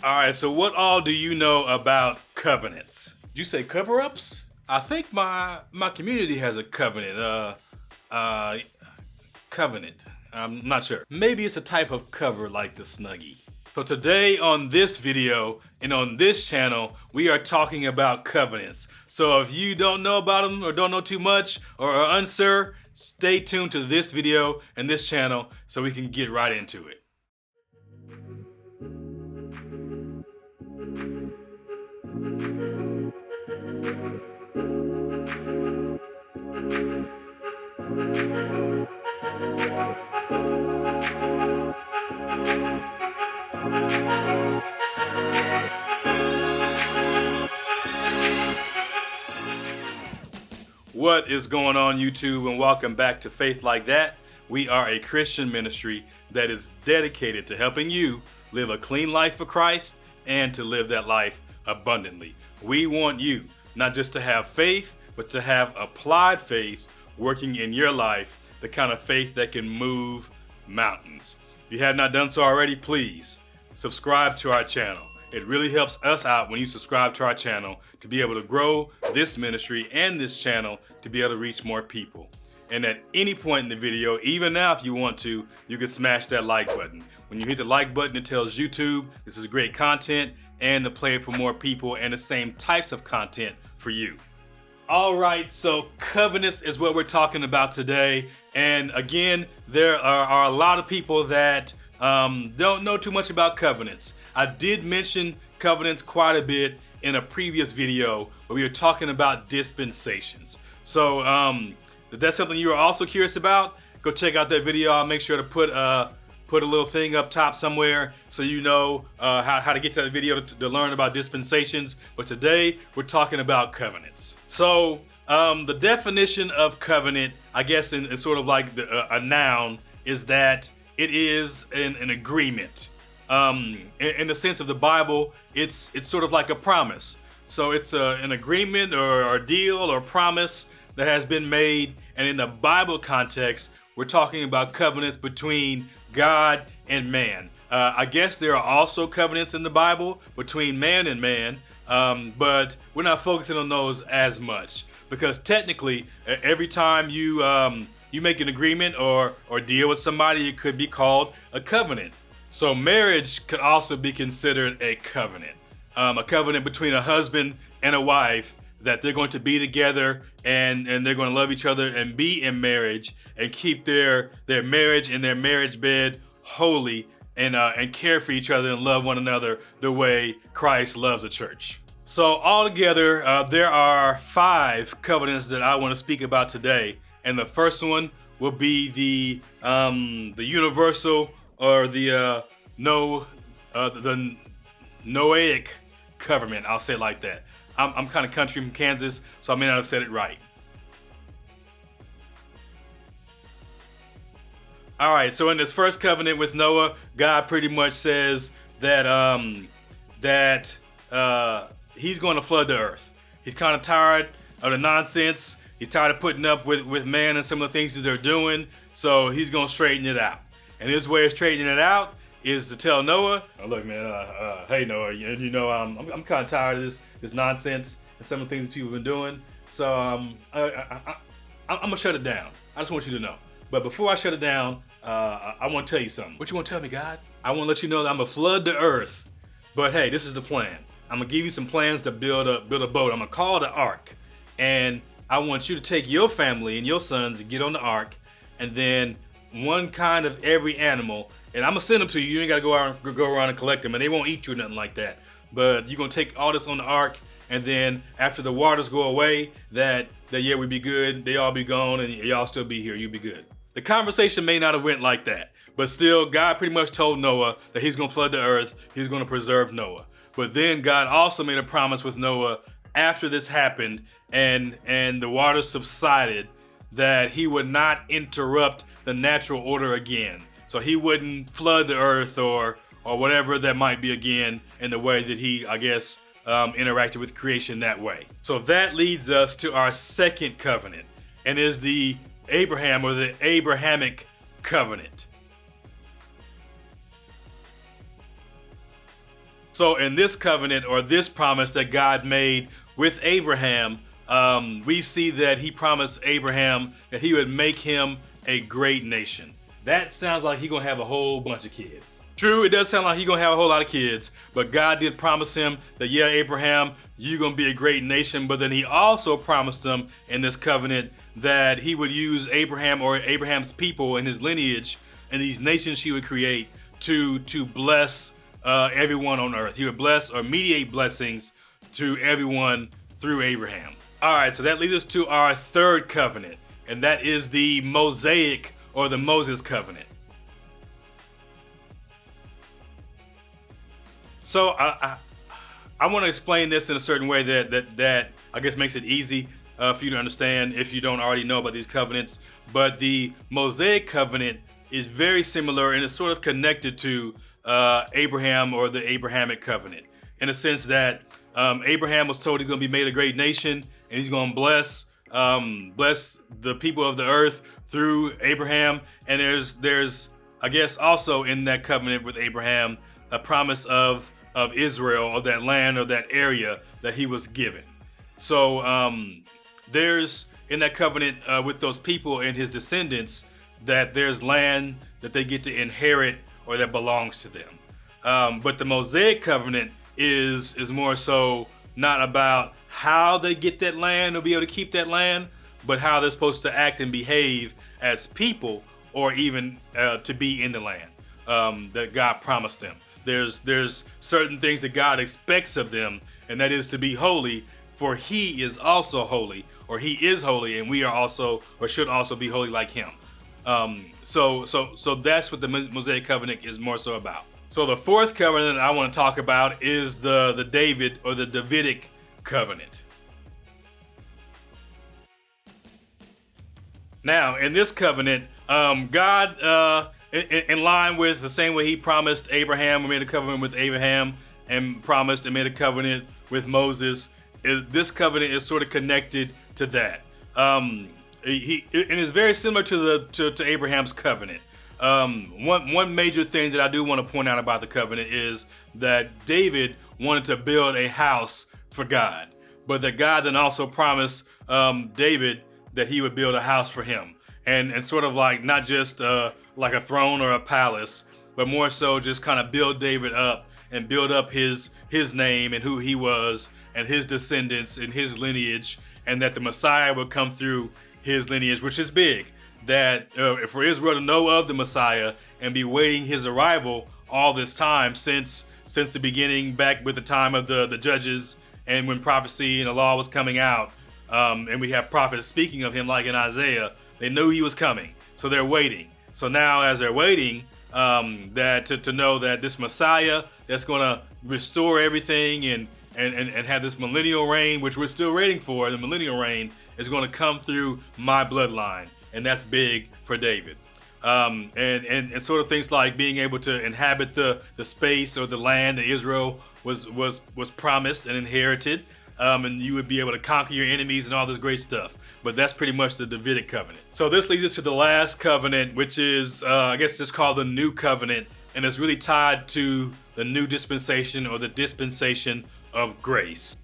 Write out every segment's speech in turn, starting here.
All right, so what all do you know about covenants? Did you say cover-ups? I think my community has a covenant. Uh, covenant. I'm not sure. Maybe it's a type of cover like the Snuggie. So today on this video and on this channel, we are talking about covenants. So if you don't know about them or don't know too much or are unsure, stay tuned to this video and this channel so we can get right into it. What is going on, YouTube, and welcome back to Faith Like That. We are a Christian ministry that is dedicated to helping you live a clean life for Christ and to live that life abundantly. We want you not just to have faith, but to have applied faith working in your life, the kind of faith that can move mountains. If you have not done so already, please subscribe to our channel. It really helps us out when you subscribe to our channel to be able to grow this ministry and this channel to be able to reach more people. And at any point in the video, even now if you want to, you can smash that like button. When you hit the like button, it tells YouTube this is great content and to play it for more people and the same types of content for you. All right, so covenants is what we're talking about today. And again, there are a lot of people that don't know too much about covenants. I did mention covenants quite a bit in a previous video where we were talking about dispensations. So if that's something you are also curious about, go check out that video. I'll make sure to put a little thing up top somewhere so you know how to get to that video to learn about dispensations. But today we're talking about covenants. So the definition of covenant, I guess in sort of like a noun, is that it is an agreement. In the sense of the Bible, it's sort of like a promise. So it's an agreement or a deal or promise that has been made. And in the Bible context, we're talking about covenants between God and man. I guess there are also covenants in the Bible between man and man, but we're not focusing on those as much because technically, every time you make an agreement or deal with somebody, it could be called a covenant. So marriage could also be considered a covenant between a husband and a wife that they're going to be together and they're going to love each other and be in marriage and keep their marriage and their marriage bed holy and care for each other and love one another the way Christ loves the church. So altogether, there are 5 covenants that I want to speak about today, and the first one will be the universal or the Noahic Covenant. I'll say it like that. I'm kind of country from Kansas, so I may not have said it right. All right, so in this first covenant with Noah, God pretty much says that he's going to flood the earth. He's kind of tired of the nonsense. He's tired of putting up with man and some of the things that they're doing, so he's going to straighten it out. And his way of straightening it out is to tell Noah, oh, look, man, hey, Noah, you know, I'm kind of tired of this nonsense and some of the things that people have been doing. So I'm going to shut it down. I just want you to know. But before I shut it down, I want to tell you something. What you want to tell me, God? I want to let you know that I'm going to flood the earth. But hey, this is the plan. I'm going to give you some plans to build a boat. I'm going to call it the ark. And I want you to take your family and your sons and get on the ark. And then one kind of every animal, and I'm gonna send them to you. You ain't gotta go around and collect them, and they won't eat you or nothing like that. But you're gonna take all this on the ark, and then after the waters go away, that yeah, we be good. They all be gone, and y'all still be here. You be good. The conversation may not have went like that, but still, God pretty much told Noah that He's gonna flood the earth. He's gonna preserve Noah. But then God also made a promise with Noah after this happened, and the waters subsided, that He would not interrupt the natural order again. So He wouldn't flood the earth or whatever that might be again in the way that He, I guess, interacted with creation that way. So that leads us to our second covenant, and is the Abraham or the Abrahamic Covenant. So in this covenant, or this promise that God made with Abraham, we see that he promised Abraham that he would make him a great nation. That sounds like he's going to have a whole bunch of kids. True, it does sound like he's going to have a whole lot of kids, but God did promise him that, yeah, Abraham, you're going to be a great nation. But then he also promised him in this covenant that he would use Abraham, or Abraham's people and his lineage and these nations he would create to bless everyone on earth. He would bless or mediate blessings to everyone through Abraham. All right, so that leads us to our third covenant, and that is the Mosaic or the Moses Covenant. So I want to explain this in a certain way that I guess makes it easy for you to understand if you don't already know about these covenants. But the Mosaic Covenant is very similar and is sort of connected to Abraham, or the Abrahamic Covenant, in a sense that Abraham was told he's going to be made a great nation, and he's going to bless the people of the earth through Abraham. And there's I guess also in that covenant with Abraham a promise of Israel, or that land or that area that he was given. So there's in that covenant with those people and his descendants, that there's land that they get to inherit or that belongs to them. But the Mosaic Covenant is more so not about how they get that land or be able to keep that land, but how they're supposed to act and behave as people, or even to be in the land that God promised them. There's certain things that God expects of them, and that is to be holy, for he is also holy, or he is holy, and we are also, or should also be holy like him. So that's what the Mosaic Covenant is more so about. So the fourth covenant I want to talk about is the David, or the Davidic Covenant. Now, in this covenant, God, in line with the same way he promised Abraham, made a covenant with Abraham, and promised and made a covenant with Moses, this covenant is sort of connected to that. It is very similar to Abraham's covenant. One major thing that I do want to point out about the covenant is that David wanted to build a house for God, but that God then also promised David that he would build a house for him, and sort of like not just like a throne or a palace, but more so just kind of build David up and build up his name and who he was and his descendants and his lineage, and that the Messiah would come through his lineage, which is big. That for Israel to know of the Messiah and be waiting his arrival all this time since the beginning, back with the time of the judges, and when prophecy and the law was coming out, and we have prophets speaking of him like in Isaiah, they knew he was coming, so they're waiting. So now as they're waiting, that to know that this Messiah that's going to restore everything and have this millennial reign, which we're still waiting for, the millennial reign is going to come through my bloodline. And that's big for David. And sort of things like being able to inhabit the space or the land that Israel was promised and inherited. And you would be able to conquer your enemies and all this great stuff. But that's pretty much the Davidic Covenant. So this leads us to the last covenant, which is, I guess, just called the New Covenant. And it's really tied to the new dispensation, or the dispensation of grace,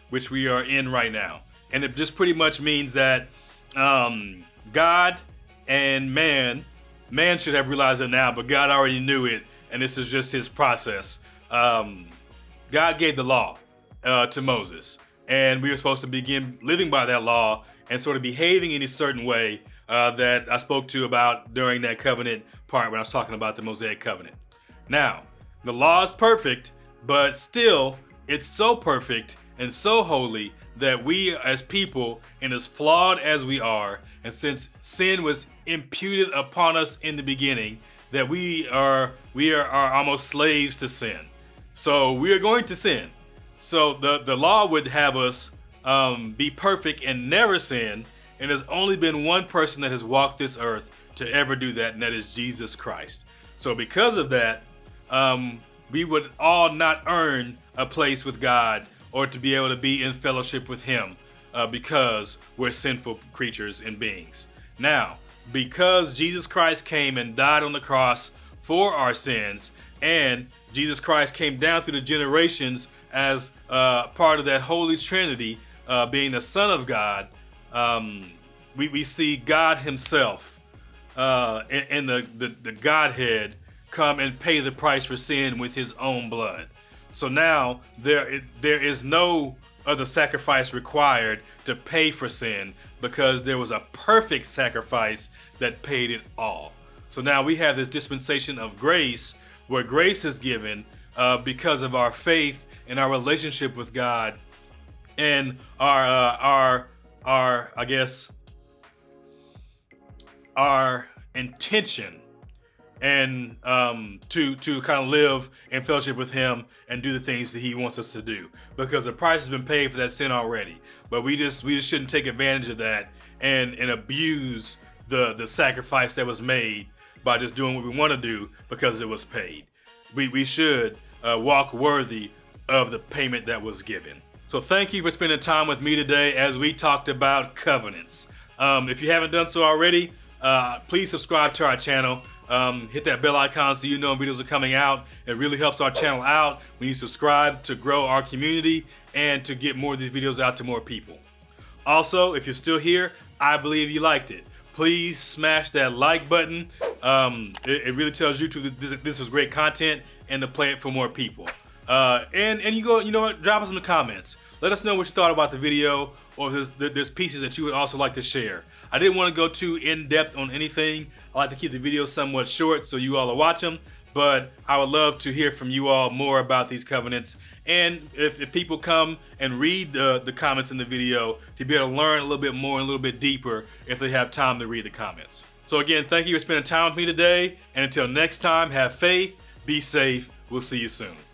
which we are in right now. And it just pretty much means that God and man should have realized it now, but God already knew it, and this is just his process. God gave the law to Moses, and we were supposed to begin living by that law and sort of behaving in a certain way that I spoke to about during that covenant part when I was talking about the Mosaic Covenant. Now, the law is perfect, but still, it's so perfect and so holy that we as people, and as flawed as we are, and since sin was imputed upon us in the beginning, that we are almost slaves to sin. So we are going to sin. So the law would have us be perfect and never sin, and there's only been one person that has walked this earth to ever do that, and that is Jesus Christ. So because of that, we would all not earn a place with God or to be able to be in fellowship with him because we're sinful creatures and beings. Now, because Jesus Christ came and died on the cross for our sins, and Jesus Christ came down through the generations as part of that Holy Trinity, being the Son of God. We see God himself in the Godhead come and pay the price for sin with his own blood. So now there is no other sacrifice required to pay for sin, because there was a perfect sacrifice that paid it all. So now we have this dispensation of grace, where grace is given because of our faith and our relationship with God, and our I guess our intention, and to kind of live in fellowship with him and do the things that he wants us to do, because the price has been paid for that sin already. But we just shouldn't take advantage of that and abuse the sacrifice that was made by just doing what we want to do because it was paid. We should walk worthy of the payment that was given. So thank you for spending time with me today as we talked about covenants. If you haven't done so already, please subscribe to our channel. Hit that bell icon so you know when videos are coming out. It really helps our channel out when you subscribe, to grow our community and to get more of these videos out to more people. Also, if you're still here, I believe you liked it. Please smash that like button. It really tells YouTube that this was great content and to play it for more people. And you know what? Drop us in the comments. Let us know what you thought about the video, or if there's pieces that you would also like to share. I didn't want to go too in-depth on anything. I like to keep the videos somewhat short so you all will watch them, but I would love to hear from you all more about these covenants. And if people come and read the comments in the video, to be able to learn a little bit more and a little bit deeper if they have time to read the comments. So again, thank you for spending time with me today, and until next time, have faith, be safe, we'll see you soon.